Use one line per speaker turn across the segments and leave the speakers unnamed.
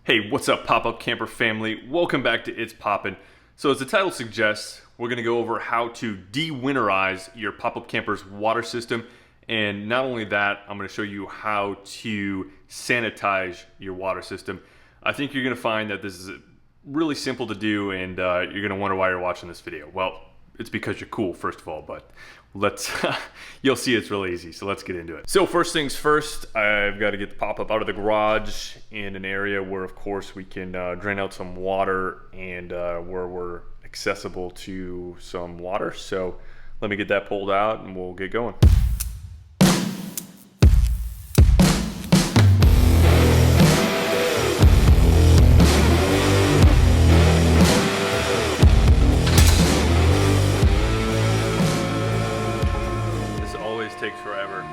Hey, what's up, pop-up camper family? Welcome back to It's Poppin'. So as the title suggests, we're gonna go over how to de-winterize your pop-up camper's water system. And not only that, I'm gonna show you how to sanitize your water system. I think you're gonna find that this is really simple to do, and you're gonna wonder why you're watching this video. Well, it's because you're cool, first of all, but let's you'll see it's really easy, so let's get into it. So first things first, I've got to get the pop-up out of the garage in an area where of course we can drain out some water and where we're accessible to some water. So let me get that pulled out and we'll get going. Takes forever.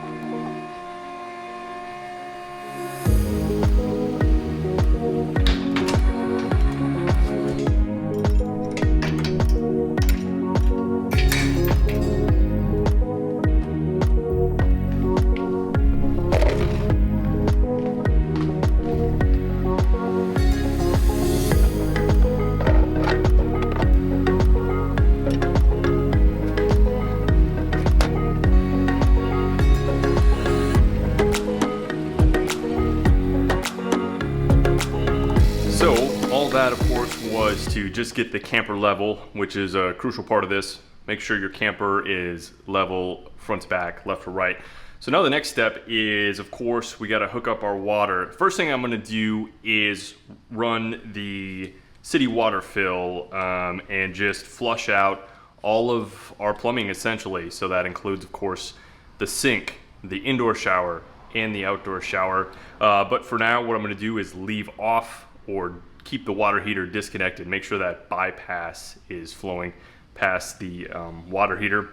That of course was to just get the camper level, which is a crucial part of this. Make sure your camper is level front to back, left to right. So now the next step is, of course, we got to hook up our water. First thing I'm going to do is run the city water fill and just flush out all of our plumbing essentially. So that includes, of course, the sink, the indoor shower, and the outdoor shower. But for now, what I'm going to do is leave off or keep the water heater disconnected, make sure that bypass is flowing past the water heater.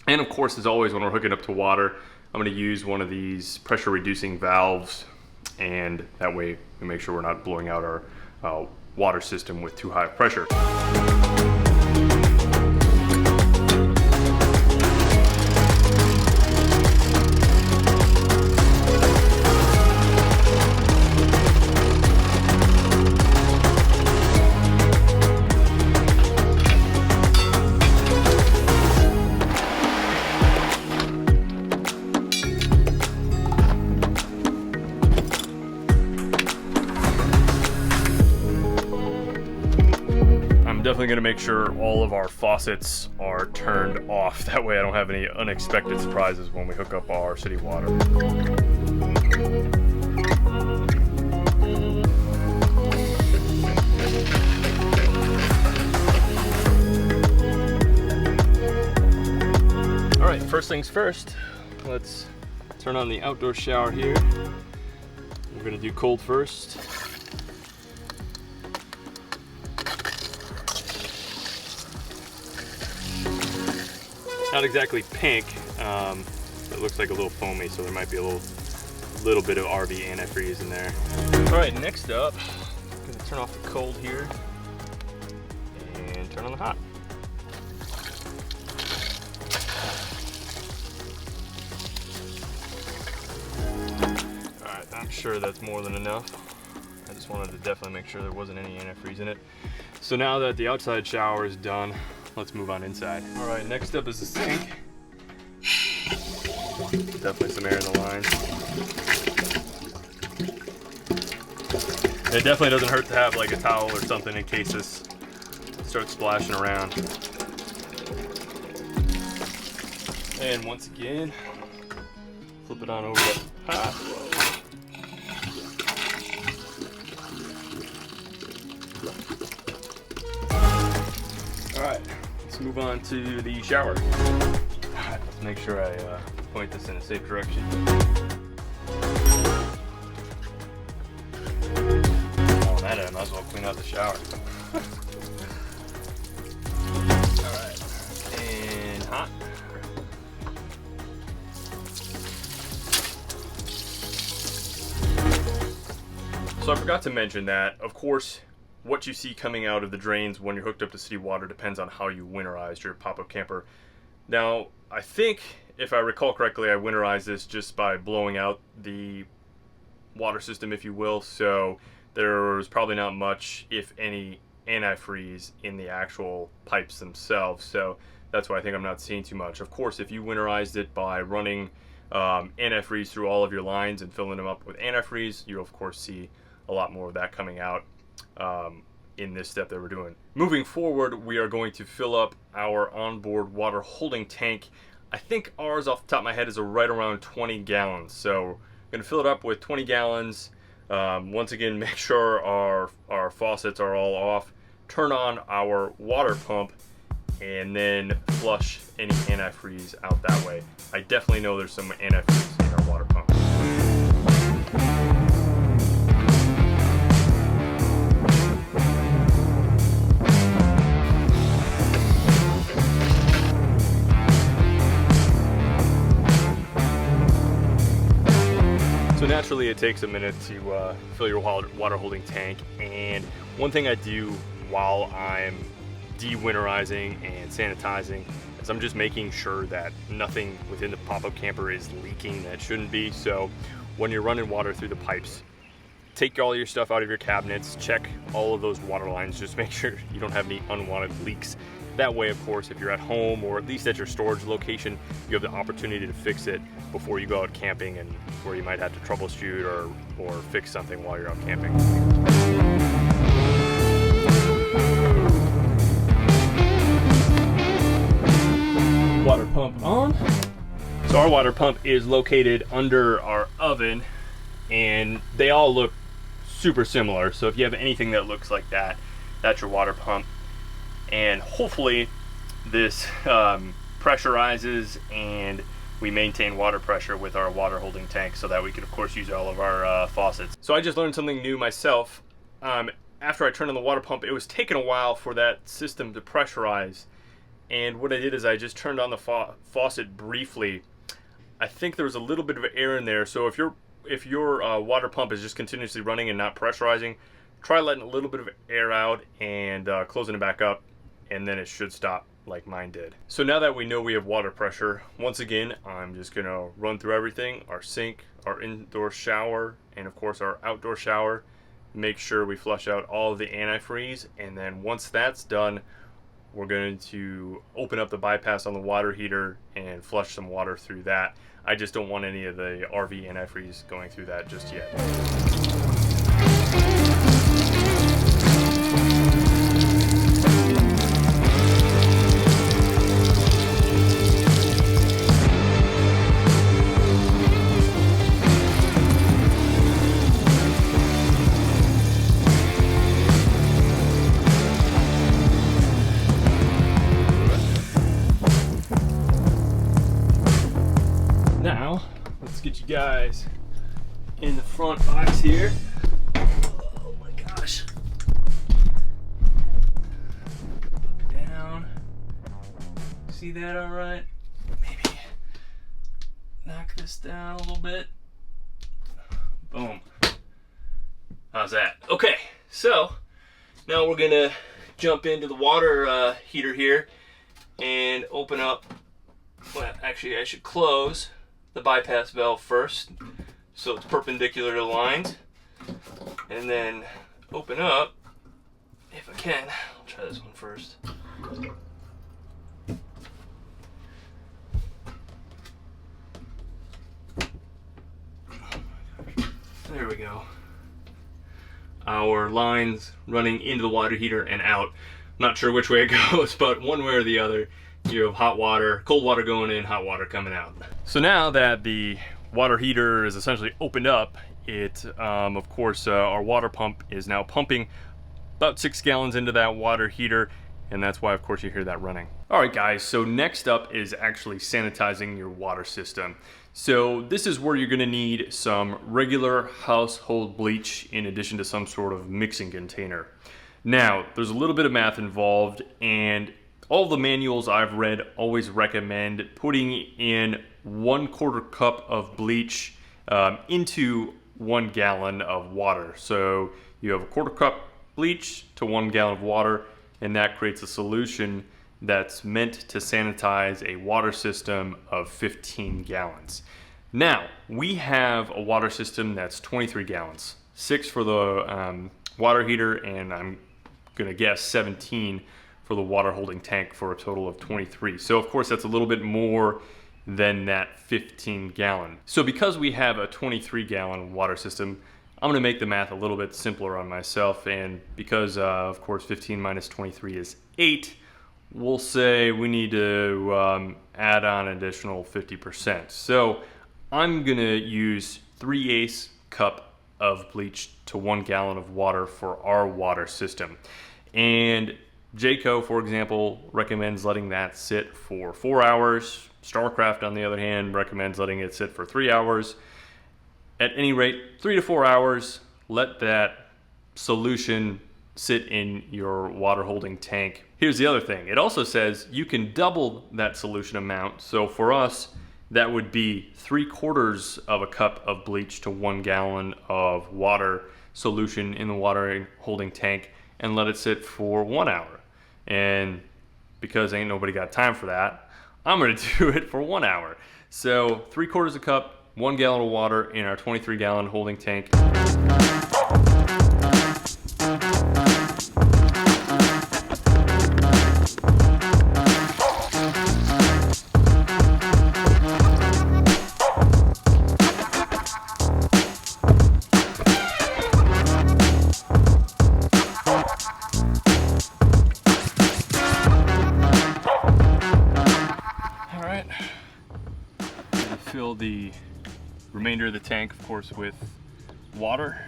And of course, as always, when we're hooking up to water, I'm going to use one of these pressure reducing valves, and that way we make sure we're not blowing out our water system with too high pressure. Definitely going to make sure all of our faucets are turned off. That way I don't have any unexpected surprises when we hook up our city water. All right, first things first, let's turn on the outdoor shower here. We're going to do cold first. Not exactly pink, it looks like a little foamy, so there might be a little bit of RV antifreeze in there. All right, next up, I'm gonna turn off the cold here and turn on the hot. All right, I'm sure that's more than enough. I just wanted to definitely make sure there wasn't any antifreeze in it. So now that the outside shower is done, let's move on inside. All right, next up is the sink. Definitely some air in the lines. It definitely doesn't hurt to have like a towel or something in case this starts splashing around. And once again, flip it on over to hot. All right, let's move on to the shower. Let's make sure I point this in a safe direction. On that end, I might as well clean out the shower. All right, and hot. So I forgot to mention that, of course, what you see coming out of the drains when you're hooked up to city water depends on how you winterize your pop-up camper. Now, I think, if I recall correctly, I winterized this just by blowing out the water system, if you will. So there's probably not much, if any, antifreeze in the actual pipes themselves. So that's why I think I'm not seeing too much. Of course, if you winterized it by running antifreeze through all of your lines and filling them up with antifreeze, you'll of course see a lot more of that coming out in this step that we're doing. Moving forward, we are going to fill up our onboard water holding tank. I think ours, off the top of my head, is right around 20 gallons. So we're going to fill it up with 20 gallons. Once again, make sure our faucets are all off. Turn on our water pump and then flush any antifreeze out that way. I definitely know there's some antifreeze in our water pump. So naturally it takes a minute to fill your water holding tank, and one thing I do while I'm de-winterizing and sanitizing is I'm just making sure that nothing within the pop-up camper is leaking that shouldn't be. So when you're running water through the pipes, take all your stuff out of your cabinets, check all of those water lines, just make sure you don't have any unwanted leaks. That way, of course, if you're at home or at least at your storage location, you have the opportunity to fix it before you go out camping, and where you might have to troubleshoot or fix something while you're out camping. Water pump on. So our water pump is located under our oven, and they all look super similar. So if you have anything that looks like that, that's your water pump. And hopefully this pressurizes and we maintain water pressure with our water holding tank, so that we can of course use all of our faucets. So I just learned something new myself. After I turned on the water pump, it was taking a while for that system to pressurize, and what I did is I just turned on the faucet briefly. I think there was a little bit of air in there, so if your water pump is just continuously running and not pressurizing, try letting a little bit of air out and closing it back up, and then it should stop like mine did. So now that we know we have water pressure, once again, I'm just gonna run through everything: our sink, our indoor shower, and of course our outdoor shower. Make sure we flush out all of the antifreeze, and then once that's done, we're going to open up the bypass on the water heater and flush some water through that. I just don't want any of the RV antifreeze going through that just yet. Now, let's get you guys in the front box here. Oh my gosh. Look down. See that all right? Maybe knock this down a little bit. Boom. How's that? Okay, so now we're gonna jump into the water heater here and open up. Well, actually I should close the bypass valve first, so it's perpendicular to the lines, and then open up, if I can. I'll try this one first. There we go. Our lines running into the water heater and out. Not sure which way it goes, but one way or the other, you have hot water, cold water going in, hot water coming out. So now that the water heater is essentially opened up, of course, our water pump is now pumping about 6 gallons into that water heater, and that's why, of course, you hear that running. All right, guys, so next up is actually sanitizing your water system. So this is where you're gonna need some regular household bleach in addition to some sort of mixing container. Now, there's a little bit of math involved, and all the manuals I've read always recommend putting in 1/4 cup of bleach into 1 gallon of water. So you have a 1/4 cup bleach to 1 gallon of water, and that creates a solution that's meant to sanitize a water system of 15 gallons. Now, we have a water system that's 23 gallons. 6 for the water heater, and I'm gonna guess 17 for the water holding tank, for a total of 23. So of course that's a little bit more than that 15 gallon. So because we have a 23 gallon water system, I'm gonna make the math a little bit simpler on myself, and because of course 15 minus 23 is 8, we'll say we need to add on an additional 50%. So I'm gonna use 3/8 cup of bleach to 1 gallon of water for our water system. And Jayco, for example, recommends letting that sit for 4 hours. Starcraft, on the other hand, recommends letting it sit for 3 hours. At any rate, 3 to 4 hours, let that solution sit in your water holding tank. Here's the other thing. It also says you can double that solution amount. So for us, that would be 3/4 of a cup of bleach to 1 gallon of water solution in the water holding tank, and let it sit for 1 hour. And because ain't nobody got time for that, I'm gonna do it for 1 hour. So 3/4 a cup, 1 gallon of water in our 23 gallon holding tank. Fill the remainder of the tank, of course, with water.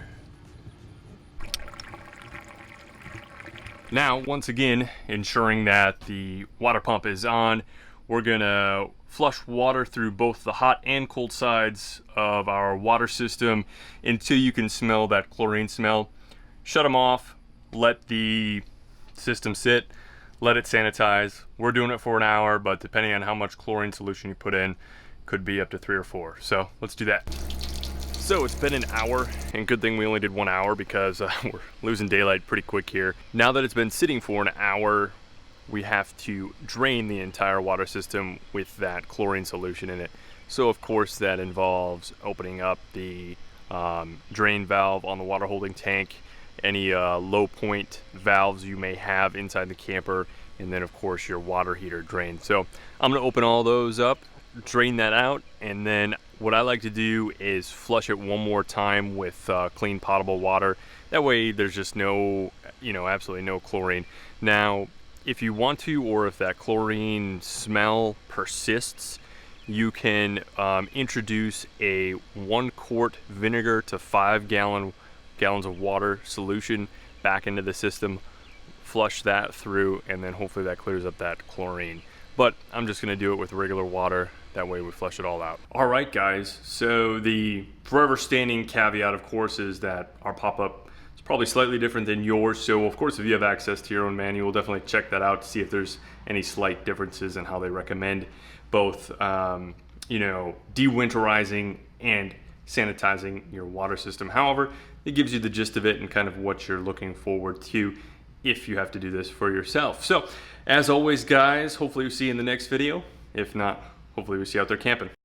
Now, once again, ensuring that the water pump is on, we're gonna flush water through both the hot and cold sides of our water system until you can smell that chlorine smell. Shut them off, let the system sit, let it sanitize. We're doing it for an hour, but depending on how much chlorine solution you put in, could be up to 3 or 4. So let's do that. So it's been an hour, and good thing we only did 1 hour because we're losing daylight pretty quick here. Now that it's been sitting for an hour, we have to drain the entire water system with that chlorine solution in it. So of course that involves opening up the drain valve on the water holding tank, any low point valves you may have inside the camper, and then of course your water heater drain. So I'm gonna open all those up, drain that out, and then what I like to do is flush it one more time with clean potable water. That way there's just no, absolutely no chlorine. Now, if you want to, or if that chlorine smell persists, you can introduce a 1 quart vinegar to 5 gallons of water solution back into the system, flush that through, and then hopefully that clears up that chlorine. But I'm just gonna do it with regular water. That way we flush it all out. All right, guys. So the forever standing caveat, of course, is that our pop-up is probably slightly different than yours. So of course, if you have access to your own manual, definitely check that out to see if there's any slight differences in how they recommend both, de-winterizing and sanitizing your water system. However, it gives you the gist of it and kind of what you're looking forward to if you have to do this for yourself. So as always, guys, hopefully we'll see you in the next video. If not, hopefully we'll see you out there camping.